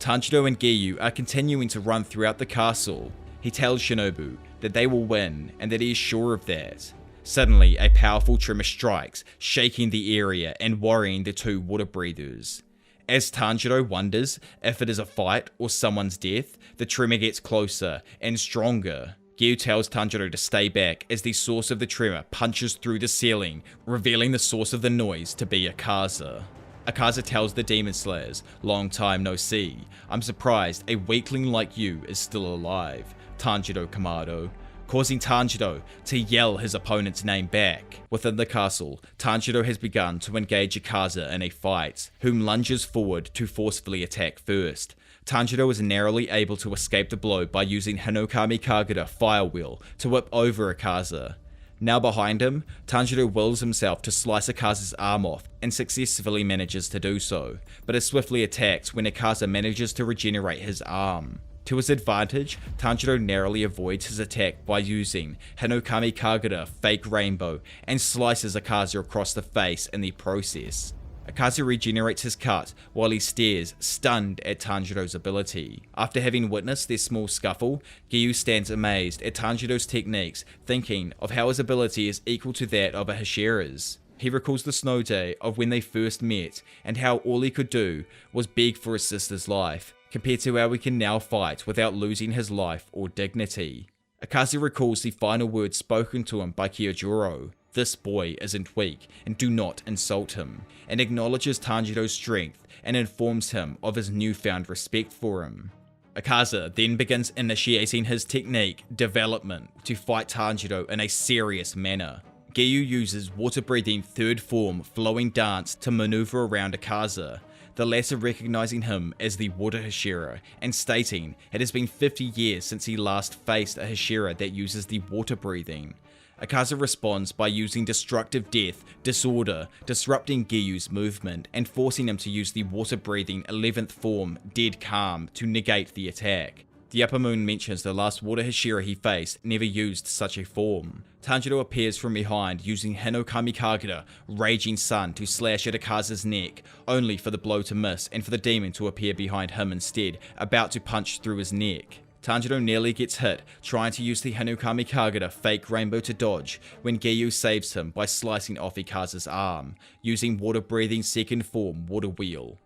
Tanjiro and Giyu are continuing to run throughout the castle. He tells Shinobu that they will win and that he is sure of that. Suddenly, a powerful tremor strikes, shaking the area and worrying the two water breathers. As Tanjiro wonders if it is a fight or someone's death, the tremor gets closer and stronger. Giyu tells Tanjiro to stay back as the source of the tremor punches through the ceiling, revealing the source of the noise to be Akaza. Akaza tells the Demon Slayers, "Long time no see. I'm surprised a weakling like you is still alive, Tanjiro Kamado," causing Tanjiro to yell his opponent's name back. Within the castle, Tanjiro has begun to engage Akaza in a fight, whom lunges forward to forcefully attack first. Tanjiro is narrowly able to escape the blow by using Hinokami Kagura Fire Wheel to whip over Akaza. Now behind him, Tanjiro wills himself to slice Akaza's arm off and successfully manages to do so, but is swiftly attacked when Akaza manages to regenerate his arm. To his advantage, Tanjiro narrowly avoids his attack by using Hinokami Kagura Fake Rainbow and slices Akaza across the face in the process. Akaza regenerates his cut while he stares, stunned at Tanjiro's ability. After having witnessed their small scuffle, Giyu stands amazed at Tanjiro's techniques, thinking of how his ability is equal to that of a Hashira's. He recalls the snow day of when they first met, and how all he could do was beg for his sister's life, compared to how he can now fight without losing his life or dignity. Akaza recalls the final words spoken to him by Kyojuro. "This boy isn't weak, and do not insult him," and acknowledges Tanjiro's strength and informs him of his newfound respect for him. Akaza then begins initiating his technique development to fight Tanjiro in a serious manner. Giyu uses water-breathing third form Flowing Dance to maneuver around Akaza, the latter recognizing him as the Water Hashira and stating it has been 50 years since he last faced a Hashira that uses the water breathing. Akaza responds by using Destructive Death, Disorder, disrupting Giyu's movement and forcing him to use the water-breathing 11th form, Dead Calm, to negate the attack. The Upper Moon mentions the last Water Hashira he faced never used such a form. Tanjiro appears from behind using Hinokami Kagura, Raging Sun, to slash at Akaza's neck, only for the blow to miss and for the demon to appear behind him instead, about to punch through his neck. Tanjiro nearly gets hit, trying to use the Hinokami Kagura Fake Rainbow to dodge, when Giyu saves him by slicing off Akaza's arm, using water-breathing second form Water Wheel.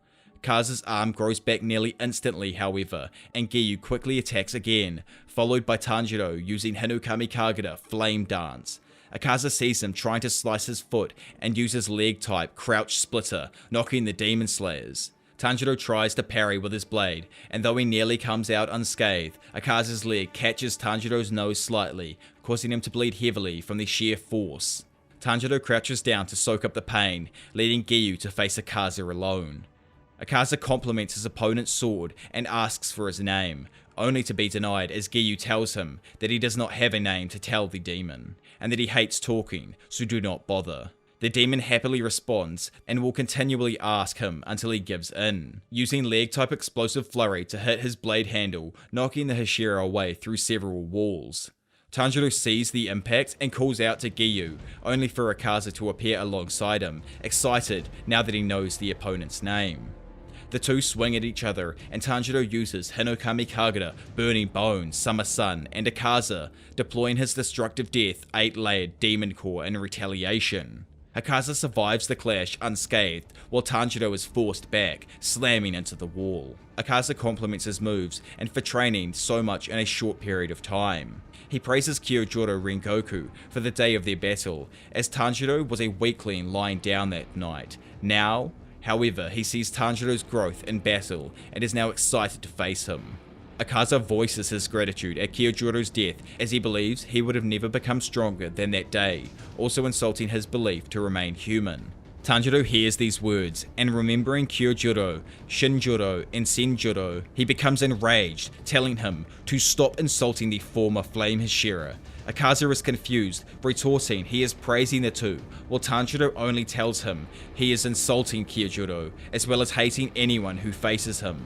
Akaza's arm grows back nearly instantly however, and Giyu quickly attacks again, followed by Tanjiro using Hinokami Kagura Flame Dance. Akaza sees him trying to slice his foot and uses leg type Crouch Splitter, knocking the Demon Slayers. Tanjiro tries to parry with his blade, and though he nearly comes out unscathed, Akaza's leg catches Tanjiro's nose slightly, causing him to bleed heavily from the sheer force. Tanjiro crouches down to soak up the pain, leading Giyu to face Akaza alone. Akaza compliments his opponent's sword and asks for his name, only to be denied as Giyu tells him that he does not have a name to tell the demon, and that he hates talking, so do not bother. The demon happily responds and will continually ask him until he gives in, using leg type Explosive Flurry to hit his blade handle, knocking the Hashira away through several walls. Tanjiro sees the impact and calls out to Giyu, only for Akaza to appear alongside him, excited now that he knows the opponent's name. The two swing at each other, and Tanjiro uses Hinokami Kagura, Burning Bones, Summer Sun, and Akaza, deploying his Destructive Death 8-layered Demon Core in retaliation. Akaza survives the clash unscathed, while Tanjiro is forced back, slamming into the wall. Akaza compliments his moves and for training so much in a short period of time. He praises Kyojuro Rengoku for the day of their battle, as Tanjiro was a weakling lying down that night. Now, however, he sees Tanjiro's growth in battle and is now excited to face him. Akaza voices his gratitude at Kyojuro's death, as he believes he would have never become stronger than that day, also insulting his belief to remain human. Tanjiro hears these words, and remembering Kyojuro, Shinjuro, and Senjuro, he becomes enraged, telling him to stop insulting the former Flame Hashira. Akaza is confused, retorting he is praising the two, while Tanjiro only tells him he is insulting Kyojuro, as well as hating anyone who faces him.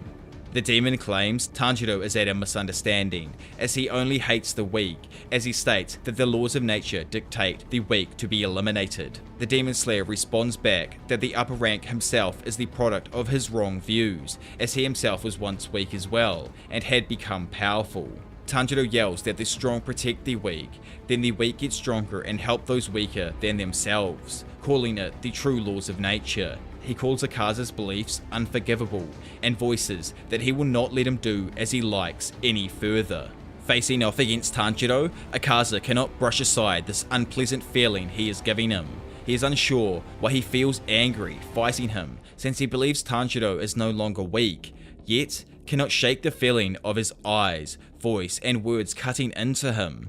The demon claims Tanjiro is at a misunderstanding, as he only hates the weak, as he states that the laws of nature dictate the weak to be eliminated. The Demon Slayer responds back that the upper rank himself is the product of his wrong views, as he himself was once weak as well, and had become powerful. Tanjiro yells that the strong protect the weak, then the weak get stronger and help those weaker than themselves, calling it the true laws of nature. He calls Akaza's beliefs unforgivable, and voices that he will not let him do as he likes any further. Facing off against Tanjiro, Akaza cannot brush aside this unpleasant feeling he is giving him. He is unsure why he feels angry fighting him, since he believes Tanjiro is no longer weak, yet cannot shake the feeling of his eyes, voice, and words cutting into him.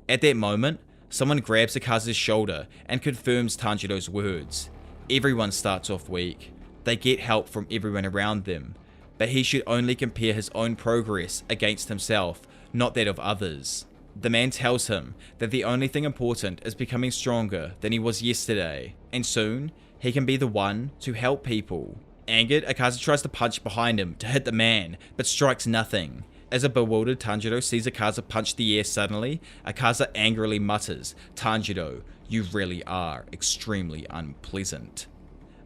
At that moment, someone grabs Akaza's shoulder and confirms Tanjiro's words. Everyone starts off weak. They get help from everyone around them, but he should only compare his own progress against himself, not that of others. The man tells him that the only thing important is becoming stronger than he was yesterday, and soon he can be the one to help people. Angered, Akaza tries to punch behind him to hit the man, but strikes nothing. As a bewildered Tanjiro sees Akaza punch the air suddenly, Akaza angrily mutters, "Tanjiro, you really are extremely unpleasant."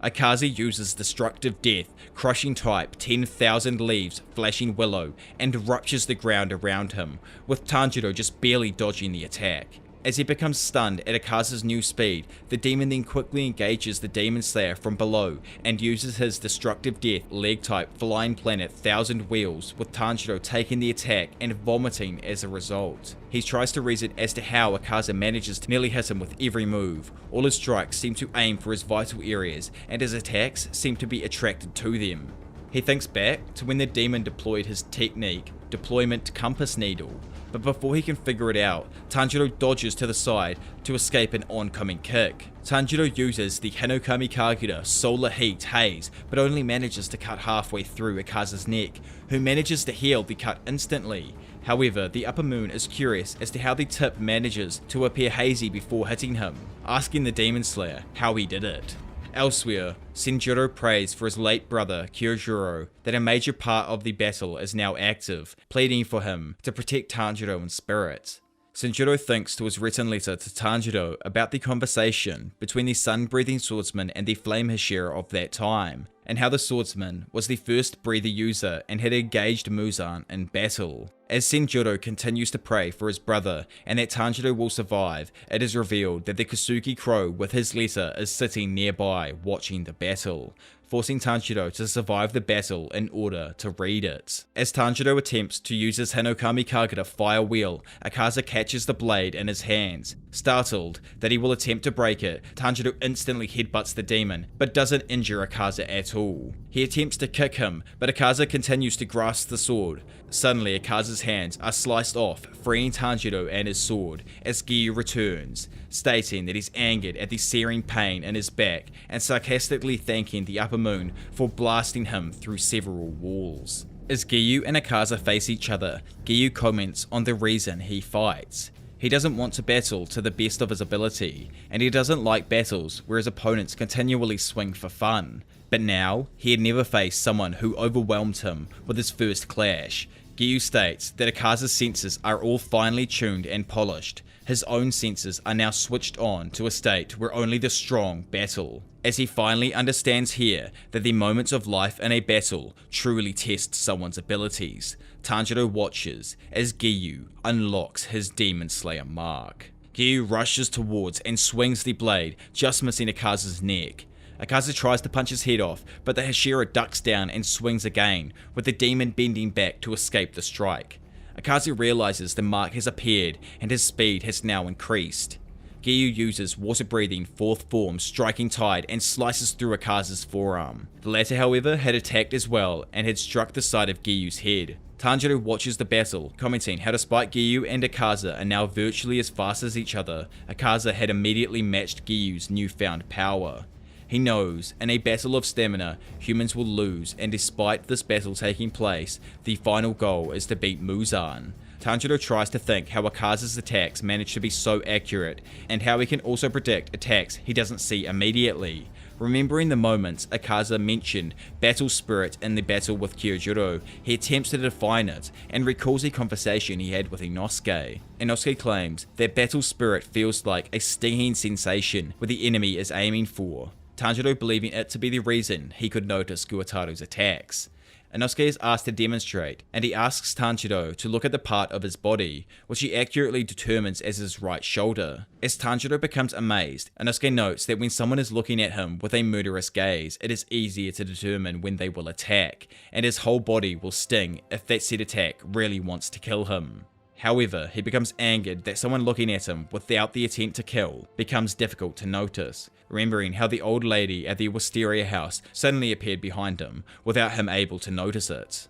Akaza uses Destructive Death, crushing type 10,000 leaves, flashing willow, and ruptures the ground around him, with Tanjiro just barely dodging the attack. As he becomes stunned at Akaza's new speed, the demon then quickly engages the Demon Slayer from below and uses his Destructive Death leg type Flying Planet 1000 Wheels, with Tanjiro taking the attack and vomiting as a result. He tries to reason as to how Akaza manages to nearly hit him with every move. All his strikes seem to aim for his vital areas, and his attacks seem to be attracted to them. He thinks back to when the demon deployed his technique, Deployment Compass Needle, but before he can figure it out, Tanjiro dodges to the side to escape an oncoming kick. Tanjiro uses the Hinokami Kagura Solar Heat Haze, but only manages to cut halfway through Akaza's neck, who manages to heal the cut instantly. However, the Upper Moon is curious as to how the tip manages to appear hazy before hitting him, asking the Demon Slayer how he did it. Elsewhere, Senjuro prays for his late brother Kyojuro that a major part of the battle is now active, pleading for him to protect Tanjiro in spirit. Senjuro thinks to his written letter to Tanjiro about the conversation between the sun-breathing swordsman and the flame Hashira of that time, and how the swordsman was the first breather user and had engaged Muzan in battle. As Senjuro continues to pray for his brother and that Tanjiro will survive, it is revealed that the Kosugi Crow with his letter is sitting nearby watching the battle, forcing Tanjiro to survive the battle in order to read it. As Tanjiro attempts to use his Hinokami Kagura Fire Wheel, Akaza catches the blade in his hands. Startled that he will attempt to break it, Tanjiro instantly headbutts the demon, but doesn't injure Akaza at all. He attempts to kick him, but Akaza continues to grasp the sword. Suddenly, Akaza's hands are sliced off, freeing Tanjiro and his sword, as Giyu returns, stating that he's angered at the searing pain in his back and sarcastically thanking the Upper Moon for blasting him through several walls. As Giyu and Akaza face each other, Giyu comments on the reason he fights. He doesn't want to battle to the best of his ability, and he doesn't like battles where his opponents continually swing for fun. But now, he had never faced someone who overwhelmed him with his first clash. Giyu states that Akaza's senses are all finely tuned and polished. His own senses are now switched on to a state where only the strong battle. As he finally understands here that the moments of life in a battle truly test someone's abilities, Tanjiro watches as Giyu unlocks his Demon Slayer mark. Giyu rushes towards and swings the blade, just missing Akaza's neck. Akaza tries to punch his head off, but the Hashira ducks down and swings again, with the demon bending back to escape the strike. Akaza realizes the mark has appeared and his speed has now increased. Giyu uses water-breathing fourth form Striking Tide and slices through Akaza's forearm. The latter, however, had attacked as well and had struck the side of Giyu's head. Tanjiro watches the battle, commenting how despite Giyu and Akaza are now virtually as fast as each other, Akaza had immediately matched Giyu's newfound power. He knows, in a battle of stamina, humans will lose, and despite this battle taking place, the final goal is to beat Muzan. Tanjiro tries to think how Akaza's attacks manage to be so accurate, and how he can also predict attacks he doesn't see immediately. Remembering the moments Akaza mentioned battle spirit in the battle with Kyojuro, he attempts to define it and recalls a conversation he had with Inosuke. Inosuke claims that battle spirit feels like a stinging sensation where the enemy is aiming for, Tanjiro believing it to be the reason he could notice Guotaru's attacks. Inosuke is asked to demonstrate, and he asks Tanjiro to look at the part of his body, which he accurately determines as his right shoulder. As Tanjiro becomes amazed, Inosuke notes that when someone is looking at him with a murderous gaze, it is easier to determine when they will attack, and his whole body will sting if that said attack really wants to kill him. However, he becomes angered that someone looking at him without the intent to kill becomes difficult to notice, remembering how the old lady at the Wisteria house suddenly appeared behind him without him able to notice it.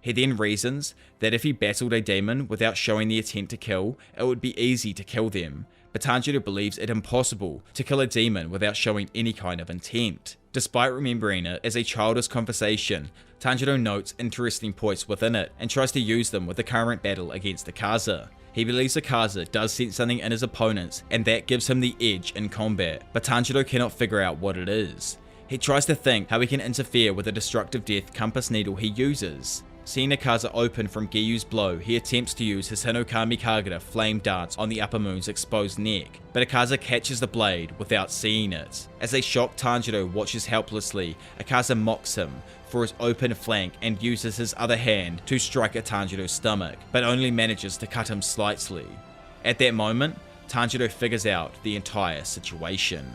He then reasons that if he battled a demon without showing the intent to kill, it would be easy to kill them, but Tanjiro believes it impossible to kill a demon without showing any kind of intent. Despite remembering it as a childish conversation, Tanjiro notes interesting points within it and tries to use them with the current battle against Akaza. He believes Akaza does sense something in his opponents and that gives him the edge in combat, but Tanjiro cannot figure out what it is. He tries to think how he can interfere with the destructive death compass needle he uses. Seeing Akaza open from Giyu's blow, he attempts to use his Hinokami Kagura flame dance on the Upper Moon's exposed neck, but Akaza catches the blade without seeing it. As a shocked Tanjiro watches helplessly, Akaza mocks him for his open flank and uses his other hand to strike at Tanjiro's stomach, but only manages to cut him slightly. At that moment, Tanjiro figures out the entire situation.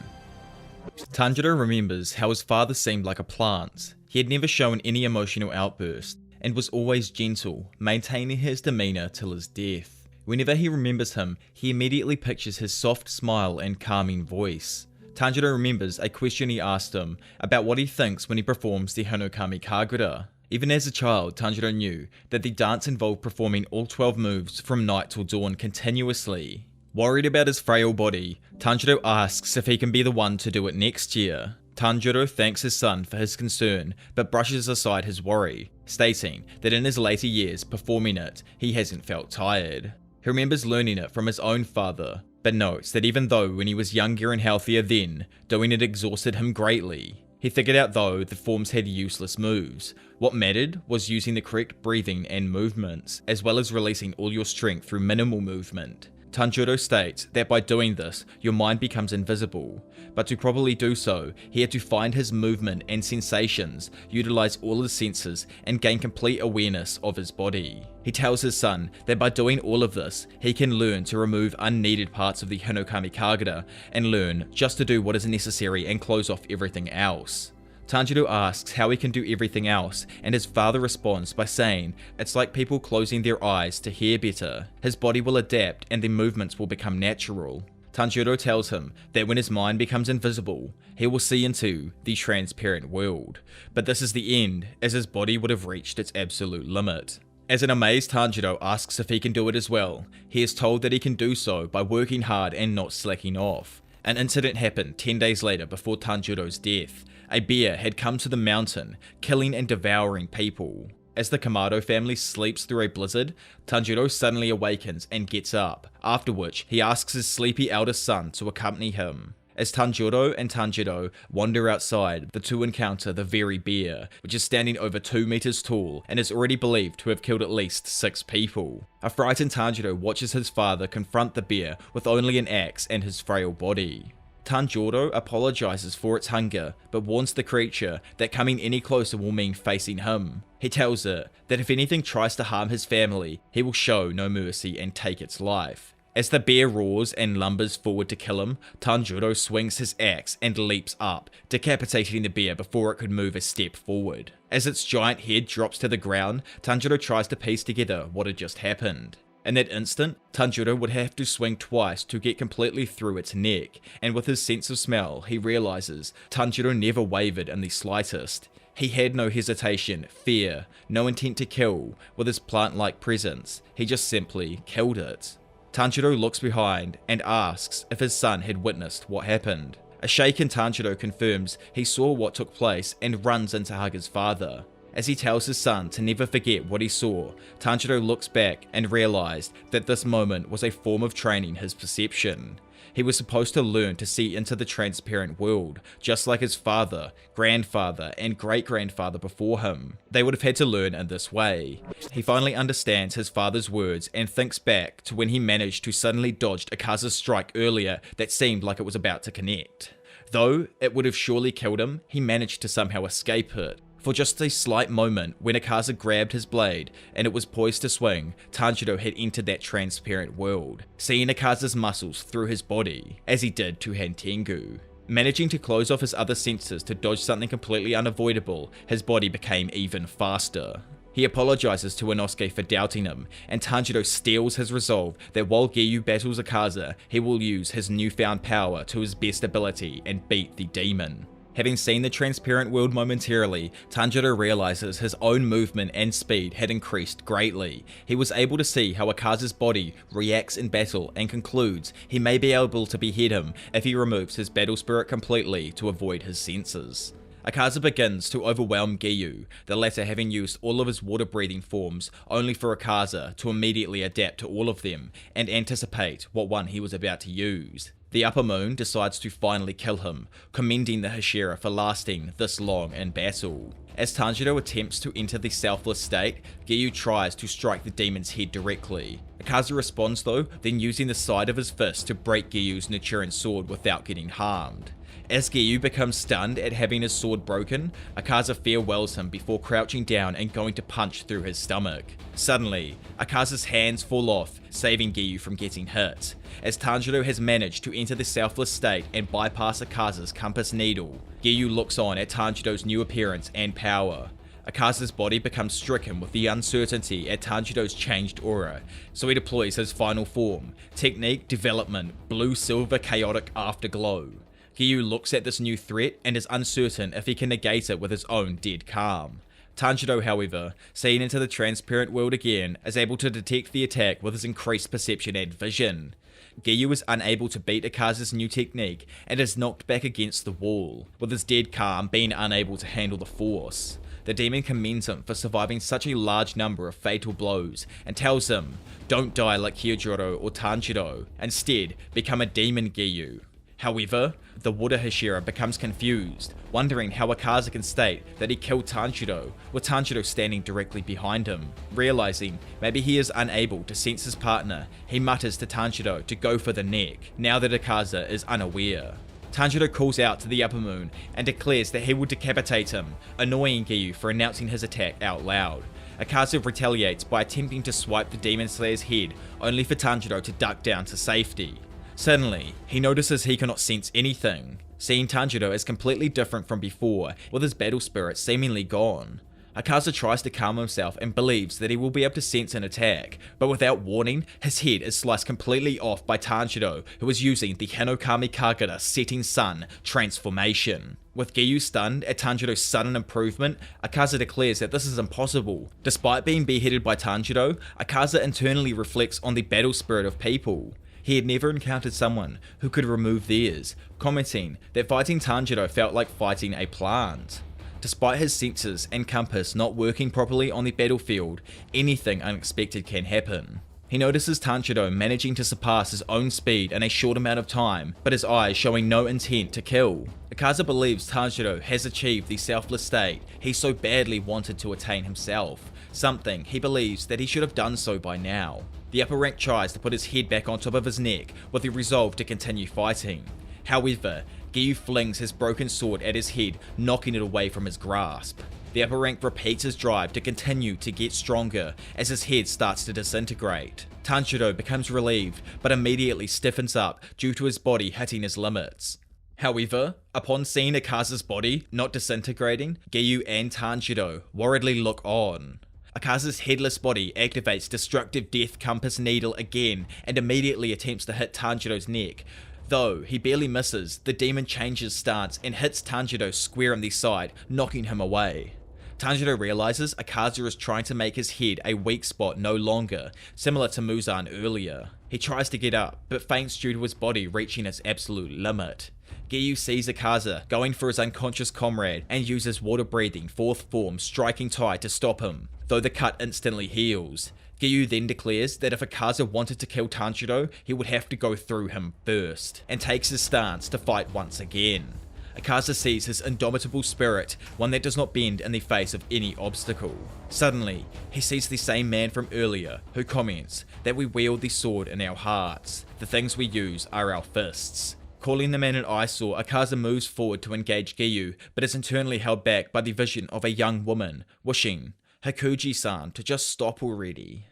Tanjiro remembers how his father seemed like a plant. He had never shown any emotional outburst, and was always gentle, maintaining his demeanour till his death. Whenever he remembers him, he immediately pictures his soft smile and calming voice. Tanjiro remembers a question he asked him about what he thinks when he performs the Hinokami Kagura. Even as a child, Tanjiro knew that the dance involved performing all 12 moves from night till dawn continuously. Worried about his frail body, Tanjiro asks if he can be the one to do it next year. Tanjiro thanks his son for his concern, but brushes aside his worry, stating that in his later years performing it, he hasn't felt tired. He remembers learning it from his own father, but notes that even though when he was younger and healthier then, doing it exhausted him greatly. He figured out though the forms had useless moves. What mattered was using the correct breathing and movements, as well as releasing all your strength through minimal movement. Tanjiro states that by doing this, your mind becomes invisible, but to properly do so, he had to find his movement and sensations, utilize all his senses, and gain complete awareness of his body. He tells his son that by doing all of this, he can learn to remove unneeded parts of the Hinokami Kagura, and learn just to do what is necessary and close off everything else. Tanjiro asks how he can do everything else, and his father responds by saying it's like people closing their eyes to hear better. His body will adapt and the movements will become natural. Tanjiro tells him that when his mind becomes invisible, he will see into the transparent world, but this is the end, as his body would have reached its absolute limit. As an amazed Tanjiro asks if he can do it as well, he is told that he can do so by working hard and not slacking off. An incident happened 10 days later before Tanjiro's death. A bear had come to the mountain, killing and devouring people. As the Kamado family sleeps through a blizzard, Tanjiro suddenly awakens and gets up, after which he asks his sleepy eldest son to accompany him. As Tanjiro and Tanjiro wander outside, the two encounter the very bear, which is standing over 2 meters tall and is already believed to have killed at least 6 people. A frightened Tanjiro watches his father confront the bear with only an axe and his frail body. Tanjiro apologizes for its hunger, but warns the creature that coming any closer will mean facing him. He tells it that if anything tries to harm his family, he will show no mercy and take its life. As the bear roars and lumbers forward to kill him, Tanjiro swings his axe and leaps up, decapitating the bear before it could move a step forward. As its giant head drops to the ground, Tanjiro tries to piece together what had just happened. In that instant, Tanjiro would have to swing twice to get completely through its neck, and with his sense of smell, he realizes Tanjiro never wavered in the slightest. He had no hesitation, fear, no intent to kill. With his plant-like presence, he just simply killed it. Tanjiro looks behind and asks if his son had witnessed what happened. A shaken Tanjiro confirms he saw what took place and runs in to hug his father. As he tells his son to never forget what he saw, Tanjiro looks back and realized that this moment was a form of training his perception. He was supposed to learn to see into the transparent world, just like his father, grandfather, and great-grandfather before him. They would have had to learn in this way. He finally understands his father's words and thinks back to when he managed to suddenly dodge Akaza's strike earlier that seemed like it was about to connect. Though it would have surely killed him, he managed to somehow escape it. For just a slight moment, when Akaza grabbed his blade and it was poised to swing, Tanjiro had entered that transparent world, seeing Akaza's muscles through his body, as he did to Hantengu. Managing to close off his other senses to dodge something completely unavoidable, his body became even faster. He apologizes to Inosuke for doubting him, and Tanjiro steals his resolve that while Giyu battles Akaza, he will use his newfound power to his best ability and beat the demon. Having seen the transparent world momentarily, Tanjiro realizes his own movement and speed had increased greatly. He was able to see how Akaza's body reacts in battle and concludes he may be able to behead him if he removes his battle spirit completely to avoid his senses. Akaza begins to overwhelm Giyu, the latter having used all of his water-breathing forms only for Akaza to immediately adapt to all of them and anticipate what one he was about to use. The Upper Moon decides to finally kill him, commending the Hashira for lasting this long in battle. As Tanjiro attempts to enter the selfless state, Giyu tries to strike the demon's head directly. Akaza responds though, then using the side of his fist to break Giyu's Nichiren sword without getting harmed. As Giyu becomes stunned at having his sword broken, Akaza farewells him before crouching down and going to punch through his stomach. Suddenly, Akaza's hands fall off, saving Giyu from getting hit. As Tanjiro has managed to enter the selfless state and bypass Akaza's compass needle, Giyu looks on at Tanjiro's new appearance and power. Akaza's body becomes stricken with the uncertainty at Tanjiro's changed aura, so he deploys his final form, Technique Development Blue-Silver Chaotic Afterglow. Giyu looks at this new threat and is uncertain if he can negate it with his own dead calm. Tanjiro, however, seeing into the transparent world again, is able to detect the attack with his increased perception and vision. Giyu is unable to beat Akaza's new technique and is knocked back against the wall, with his dead calm being unable to handle the force. The demon commends him for surviving such a large number of fatal blows and tells him, "Don't die like Hyojuro or Tanjiro, instead become a demon Giyu." However, the Water Hashira becomes confused, wondering how Akaza can state that he killed Tanjiro, with Tanjiro standing directly behind him. Realizing maybe he is unable to sense his partner, he mutters to Tanjiro to go for the neck, now that Akaza is unaware. Tanjiro calls out to the Upper Moon and declares that he will decapitate him, annoying Giyu for announcing his attack out loud. Akaza retaliates by attempting to swipe the Demon Slayer's head, only for Tanjiro to duck down to safety. Suddenly, he notices he cannot sense anything, seeing Tanjiro as completely different from before, with his battle spirit seemingly gone. Akaza tries to calm himself and believes that he will be able to sense an attack, but without warning, his head is sliced completely off by Tanjiro, who is using the Hinokami Kagura Setting Sun transformation. With Giyu stunned at Tanjiro's sudden improvement, Akaza declares that this is impossible. Despite being beheaded by Tanjiro, Akaza internally reflects on the battle spirit of people. He had never encountered someone who could remove theirs, commenting that fighting Tanjiro felt like fighting a plant. Despite his senses and compass not working properly on the battlefield, anything unexpected can happen. He notices Tanjiro managing to surpass his own speed in a short amount of time, but his eyes showing no intent to kill. Akaza believes Tanjiro has achieved the selfless state he so badly wanted to attain himself, something he believes that he should have done so by now. The upper rank tries to put his head back on top of his neck with the resolve to continue fighting. However, Giyu flings his broken sword at his head, knocking it away from his grasp. The upper rank repeats his drive to continue to get stronger as his head starts to disintegrate. Tanjiro becomes relieved, but immediately stiffens up due to his body hitting his limits. However, upon seeing Akaza's body not disintegrating, Giyu and Tanjiro worriedly look on. Akaza's headless body activates Destructive Death Compass Needle again and immediately attempts to hit Tanjiro's neck. Though he barely misses, the demon changes stance and hits Tanjiro square in the side, knocking him away. Tanjiro realizes Akaza is trying to make his head a weak spot no longer, similar to Muzan earlier. He tries to get up, but faints due to his body reaching its absolute limit. Giyu sees Akaza going for his unconscious comrade and uses water-breathing fourth form Striking Tide to stop him. though the cut instantly heals. Giyu then declares that if Akaza wanted to kill Tanjiro, he would have to go through him first, and takes his stance to fight once again. Akaza sees his indomitable spirit, one that does not bend in the face of any obstacle. Suddenly, he sees the same man from earlier, who comments that we wield the sword in our hearts. The things we use are our fists. Calling the man an eyesore, Akaza moves forward to engage Giyu, but is internally held back by the vision of a young woman, wishing Hakuji-san to just stop already.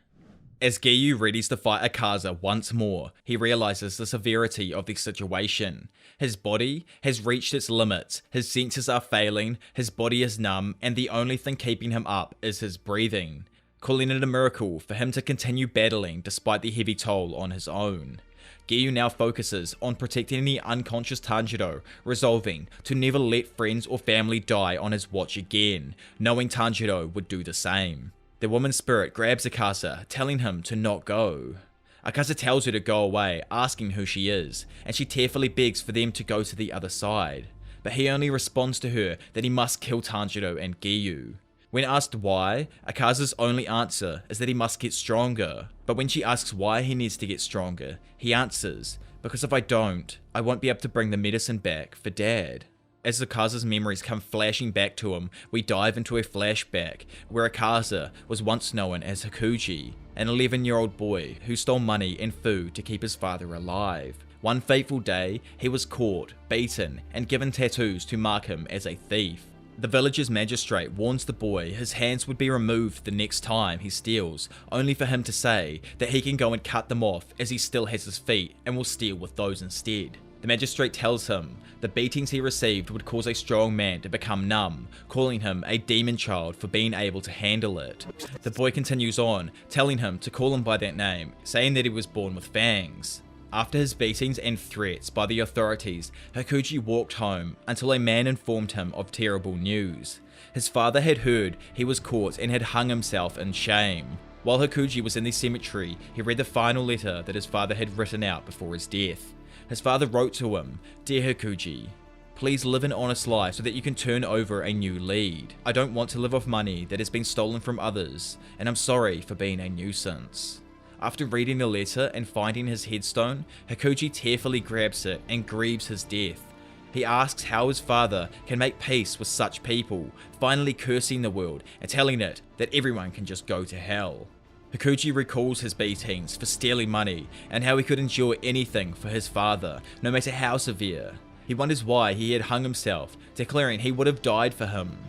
As Giyu readies to fight Akaza once more, he realizes the severity of the situation. His body has reached its limits, his senses are failing, his body is numb, and the only thing keeping him up is his breathing, calling it a miracle for him to continue battling despite the heavy toll on his own. Giyu now focuses on protecting the unconscious Tanjiro, resolving to never let friends or family die on his watch again, knowing Tanjiro would do the same. The woman's spirit grabs Akaza, telling him to not go. Akaza tells her to go away, asking who she is, and she tearfully begs for them to go to the other side. But he only responds to her that he must kill Tanjiro and Giyu. When asked why, Akaza's only answer is that he must get stronger. But when she asks why he needs to get stronger, he answers, because if I don't, I won't be able to bring the medicine back for Dad. As Akaza's memories come flashing back to him, we dive into a flashback where Akaza was once known as Hakuji, an 11-year-old boy who stole money and food to keep his father alive. One fateful day, he was caught, beaten, and given tattoos to mark him as a thief. The village's magistrate warns the boy his hands would be removed the next time he steals, only for him to say that he can go and cut them off as he still has his feet and will steal with those instead. The magistrate tells him the beatings he received would cause a strong man to become numb, calling him a demon child for being able to handle it. The boy continues on, telling him to call him by that name, saying that he was born with fangs. After his beatings and threats by the authorities, Hakuji walked home until a man informed him of terrible news. His father had heard he was caught and had hung himself in shame. While Hakuji was in the cemetery, he read the final letter that his father had written out before his death. His father wrote to him, "Dear Hakuji, please live an honest life so that you can turn over a new lead. I don't want to live off money that has been stolen from others, and I'm sorry for being a nuisance." After reading the letter and finding his headstone, Hakuji tearfully grabs it and grieves his death. He asks how his father can make peace with such people, finally cursing the world and telling it that everyone can just go to hell. Hakuji recalls his beatings for stealing money and how he could endure anything for his father, no matter how severe. He wonders why he had hung himself, declaring he would have died for him.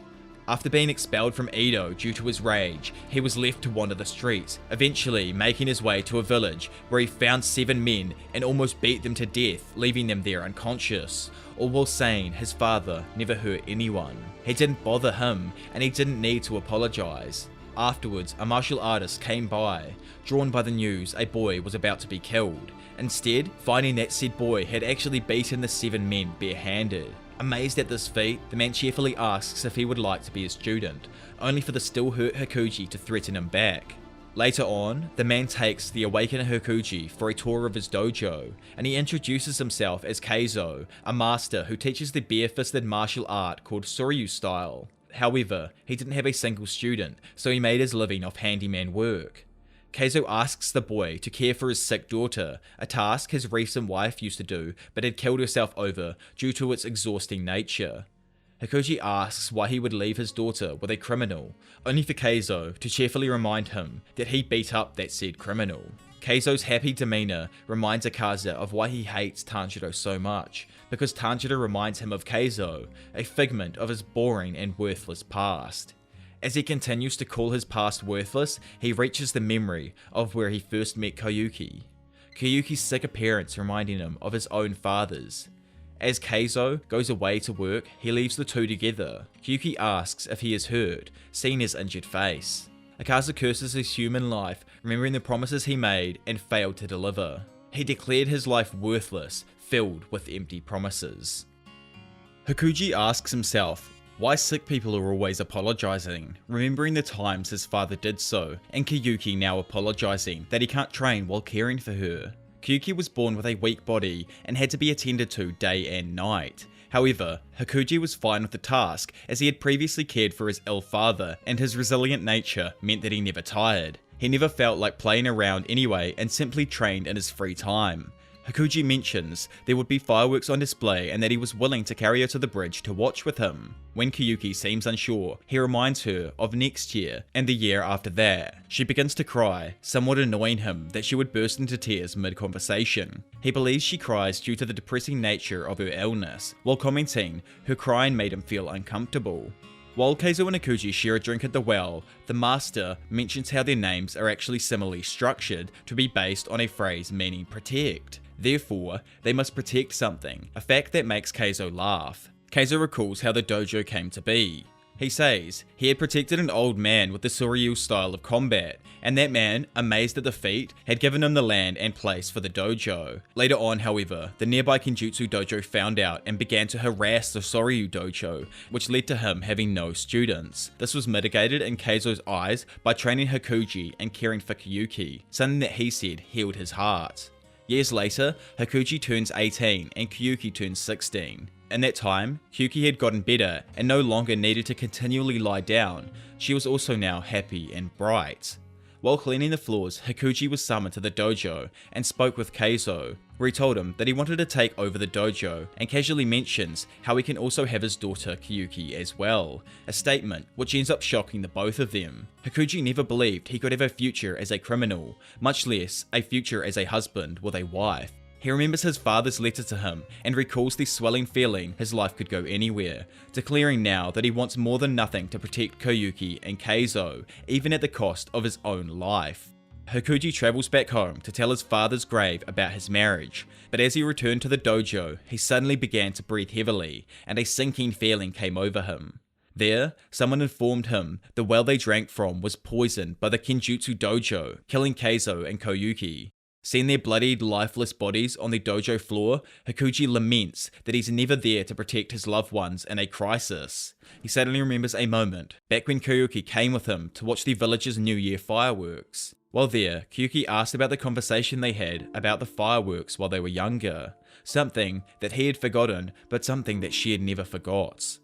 After being expelled from Edo due to his rage, he was left to wander the streets, eventually making his way to a village where he found 7 men and almost beat them to death, leaving them there unconscious, all while saying his father never hurt anyone. He didn't bother him, and he didn't need to apologize. Afterwards, a martial artist came by, drawn by the news a boy was about to be killed, instead finding that said boy had actually beaten the 7 men barehanded. Amazed at this feat, the man cheerfully asks if he would like to be a student, only for the still hurt Hakuji to threaten him back. Later on, the man takes the awakened Hakuji for a tour of his dojo, and he introduces himself as Keizo, a master who teaches the bare-fisted martial art called Soryu style. However, he didn't have a single student, so he made his living off handyman work. Keizo asks the boy to care for his sick daughter, a task his recent wife used to do but had killed herself over due to its exhausting nature. Hakuji asks why he would leave his daughter with a criminal, only for Keizo to cheerfully remind him that he beat up that said criminal. Keizo's happy demeanor reminds Akaza of why he hates Tanjiro so much, because Tanjiro reminds him of Keizo, a figment of his boring and worthless past. As he continues to call his past worthless, he reaches the memory of where he first met Koyuki. Koyuki's sick appearance reminding him of his own father's. As Keizo goes away to work, he leaves the two together. Koyuki asks if he is hurt, seeing his injured face. Akaza curses his human life, remembering the promises he made and failed to deliver. He declared his life worthless, filled with empty promises. Hakuji asks himself why sick people are always apologizing, remembering the times his father did so, and Koyuki now apologizing that he can't train while caring for her. Koyuki was born with a weak body and had to be attended to day and night. However, Hakuji was fine with the task as he had previously cared for his ill father, and his resilient nature meant that he never tired. He never felt like playing around anyway and simply trained in his free time. Hakuji mentions there would be fireworks on display and that he was willing to carry her to the bridge to watch with him. When Koyuki seems unsure, he reminds her of next year and the year after that. She begins to cry, somewhat annoying him that she would burst into tears mid-conversation. He believes she cries due to the depressing nature of her illness, while commenting her crying made him feel uncomfortable. While Keizo and Hakuji share a drink at the well, the master mentions how their names are actually similarly structured to be based on a phrase meaning protect. Therefore, they must protect something, a fact that makes Keizo laugh. Keizo recalls how the dojo came to be. He says he had protected an old man with the Soryu style of combat, and that man, amazed at the feat, had given him the land and place for the dojo. Later on, however, the nearby Kenjutsu dojo found out and began to harass the Soryu dojo, which led to him having no students. This was mitigated in Keizo's eyes by training Hakuji and caring for Koyuki, something that he said healed his heart. Years later, Hakuji turns 18 and Koyuki turns 16. In that time, Koyuki had gotten better and no longer needed to continually lie down. She was also now happy and bright. While cleaning the floors, Hakuji was summoned to the dojo and spoke with Keizo, where he told him that he wanted to take over the dojo, and casually mentions how he can also have his daughter Koyuki as well, a statement which ends up shocking the both of them. Hakuji never believed he could have a future as a criminal, much less a future as a husband with a wife. He remembers his father's letter to him and recalls the swelling feeling his life could go anywhere, declaring now that he wants more than nothing to protect Koyuki and Keizo, even at the cost of his own life. Hakuji travels back home to tell his father's grave about his marriage, but as he returned to the dojo, he suddenly began to breathe heavily, and a sinking feeling came over him. There, someone informed him the well they drank from was poisoned by the Kenjutsu dojo, killing Keizo and Koyuki. Seeing their bloodied, lifeless bodies on the dojo floor, Hakuji laments that he's never there to protect his loved ones in a crisis. He suddenly remembers a moment, back when Koyuki came with him to watch the village's New Year fireworks. While there, Koyuki asked about the conversation they had about the fireworks while they were younger. Something that he had forgotten, but something that she had never forgot.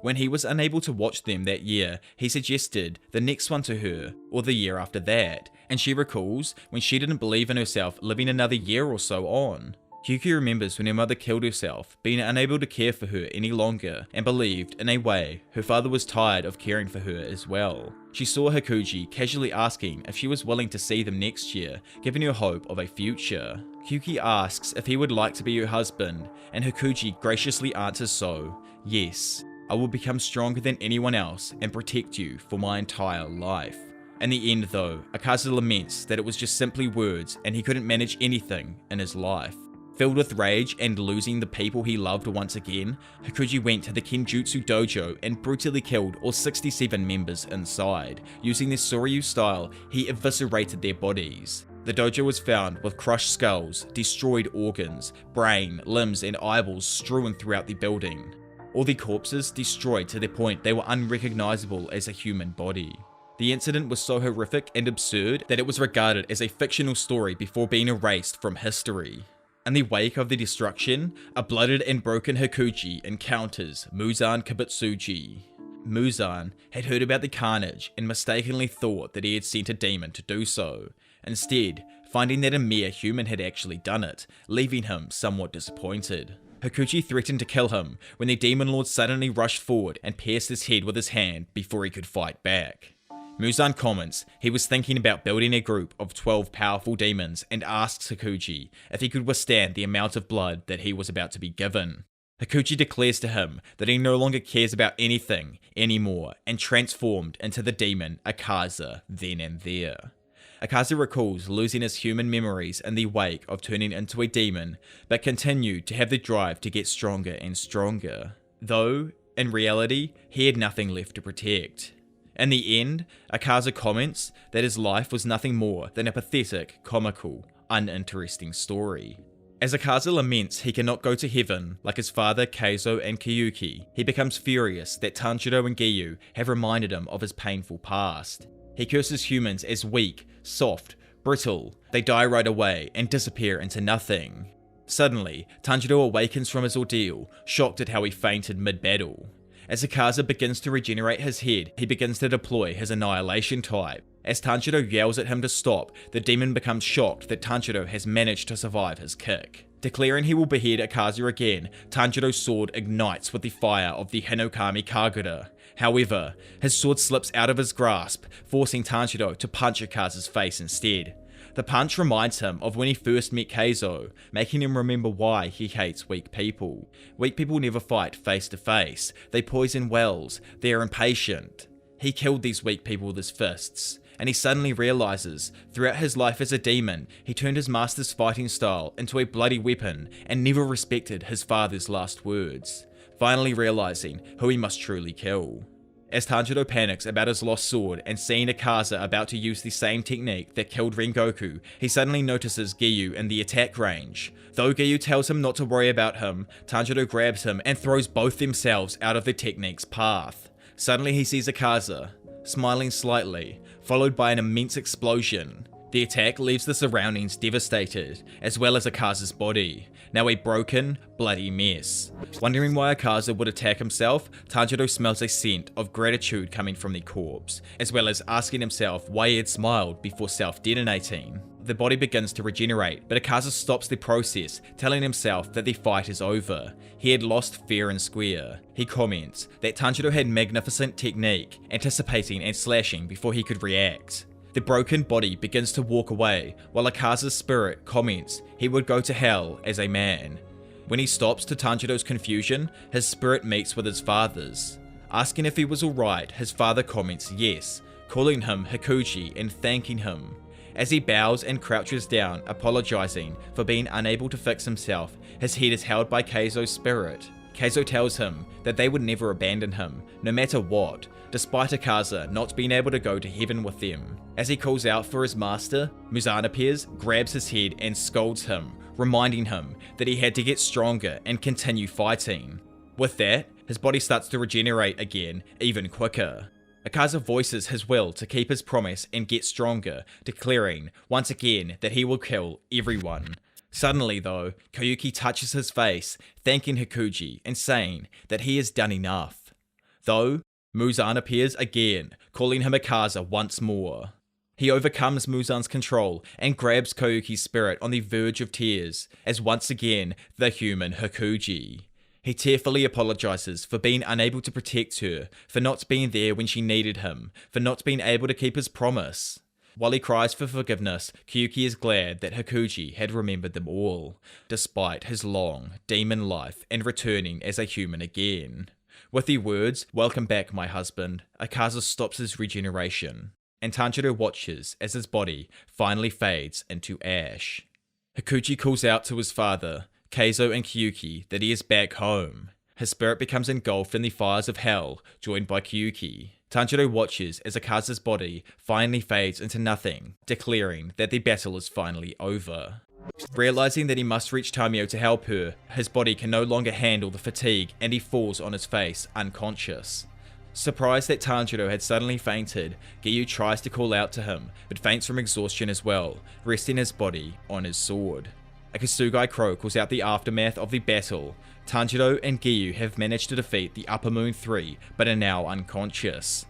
When he was unable to watch them that year, he suggested the next one to her, or the year after that, and she recalls when she didn't believe in herself living another year or so on. Koyuki remembers when her mother killed herself, being unable to care for her any longer, and believed, in a way, her father was tired of caring for her as well. She saw Hakuji casually asking if she was willing to see them next year, giving her hope of a future. Koyuki asks if he would like to be her husband, and Hakuji graciously answers so, yes. I will become stronger than anyone else and protect you for my entire life. In the end though, Akaza laments that it was just simply words and he couldn't manage anything in his life. Filled with rage and losing the people he loved once again, Hakuji went to the Kenjutsu dojo and brutally killed all 67 members inside. Using their Soryu style, he eviscerated their bodies. The dojo was found with crushed skulls, destroyed organs, brain, limbs and eyeballs strewn throughout the building. All the corpses destroyed to the point they were unrecognizable as a human body. The incident was so horrific and absurd that it was regarded as a fictional story before being erased from history. In the wake of the destruction, a blooded and broken Hakuji encounters Muzan Kibutsuji. Muzan had heard about the carnage and mistakenly thought that he had sent a demon to do so, instead finding that a mere human had actually done it, leaving him somewhat disappointed. Hakuji threatened to kill him when the demon lord suddenly rushed forward and pierced his head with his hand before he could fight back. Muzan comments he was thinking about building a group of 12 powerful demons and asks Hakuji if he could withstand the amount of blood that he was about to be given. Hakuji declares to him that he no longer cares about anything anymore and transformed into the demon Akaza then and there. Akaza recalls losing his human memories in the wake of turning into a demon, but continued to have the drive to get stronger and stronger. Though, in reality, he had nothing left to protect. In the end, Akaza comments that his life was nothing more than a pathetic, comical, uninteresting story. As Akaza laments he cannot go to heaven like his father Keizo and Koyuki, he becomes furious that Tanjiro and Giyu have reminded him of his painful past. He curses humans as weak, soft, brittle. They die right away and disappear into nothing. Suddenly, Tanjiro awakens from his ordeal, shocked at how he fainted mid-battle. As Akaza begins to regenerate his head, he begins to deploy his Annihilation type. As Tanjiro yells at him to stop, the demon becomes shocked that Tanjiro has managed to survive his kick. Declaring he will behead Akaza again, Tanjiro's sword ignites with the fire of the Hinokami Kagura. However, his sword slips out of his grasp, forcing Tanjiro to punch Akaza's face instead. The punch reminds him of when he first met Keizo, making him remember why he hates weak people. Weak people never fight face to face, they poison wells, they are impatient. He killed these weak people with his fists, and he suddenly realizes, throughout his life as a demon, he turned his master's fighting style into a bloody weapon and never respected his father's last words, finally realizing who he must truly kill. As Tanjiro panics about his lost sword and seeing Akaza about to use the same technique that killed Rengoku, he suddenly notices Giyu in the attack range. Though Giyu tells him not to worry about him, Tanjiro grabs him and throws both themselves out of the technique's path. Suddenly he sees Akaza, smiling slightly, followed by an immense explosion. The attack leaves the surroundings devastated, as well as Akaza's body, now a broken, bloody mess. Wondering why Akaza would attack himself, Tanjiro smells a scent of gratitude coming from the corpse, as well as asking himself why he had smiled before self-detonating. The body begins to regenerate, but Akaza stops the process, telling himself that the fight is over. He had lost fair and square. He comments that Tanjiro had magnificent technique, anticipating and slashing before he could react. The broken body begins to walk away, while Akaza's spirit comments he would go to hell as a man. When he stops to Tanjiro's confusion, his spirit meets with his father's. Asking if he was alright, his father comments yes, calling him Hikuji and thanking him. As he bows and crouches down, apologizing for being unable to fix himself, his head is held by Keizo's spirit. Keizo tells him that they would never abandon him, no matter what, despite Akaza not being able to go to heaven with them. As he calls out for his master, Muzan appears, grabs his head and scolds him, reminding him that he had to get stronger and continue fighting. With that, his body starts to regenerate again, even quicker. Akaza voices his will to keep his promise and get stronger, declaring, once again, that he will kill everyone. Suddenly though, Koyuki touches his face, thanking Hikuji and saying that he has done enough. Though, Muzan appears again, calling him Akaza once more. He overcomes Muzan's control and grabs Koyuki's spirit on the verge of tears, as once again, the human Hikuji. He tearfully apologizes for being unable to protect her, for not being there when she needed him, for not being able to keep his promise. While he cries for forgiveness, Koyuki is glad that Hikuji had remembered them all, despite his long, demon life and returning as a human again. With the words, "Welcome back, my husband," Akaza stops his regeneration, and Tanjiro watches as his body finally fades into ash. Hikuji calls out to his father, Keizo and Koyuki, that he is back home. His spirit becomes engulfed in the fires of hell, joined by Koyuki. Tanjiro watches as Akaza's body finally fades into nothing, declaring that the battle is finally over. Realizing that he must reach Tamio to help her, his body can no longer handle the fatigue and he falls on his face, unconscious. Surprised that Tanjiro had suddenly fainted, Giyu tries to call out to him, but faints from exhaustion as well, resting his body on his sword. A Kasugai crow calls out the aftermath of the battle. Tanjiro and Giyu have managed to defeat the Upper Moon 3, but are now unconscious.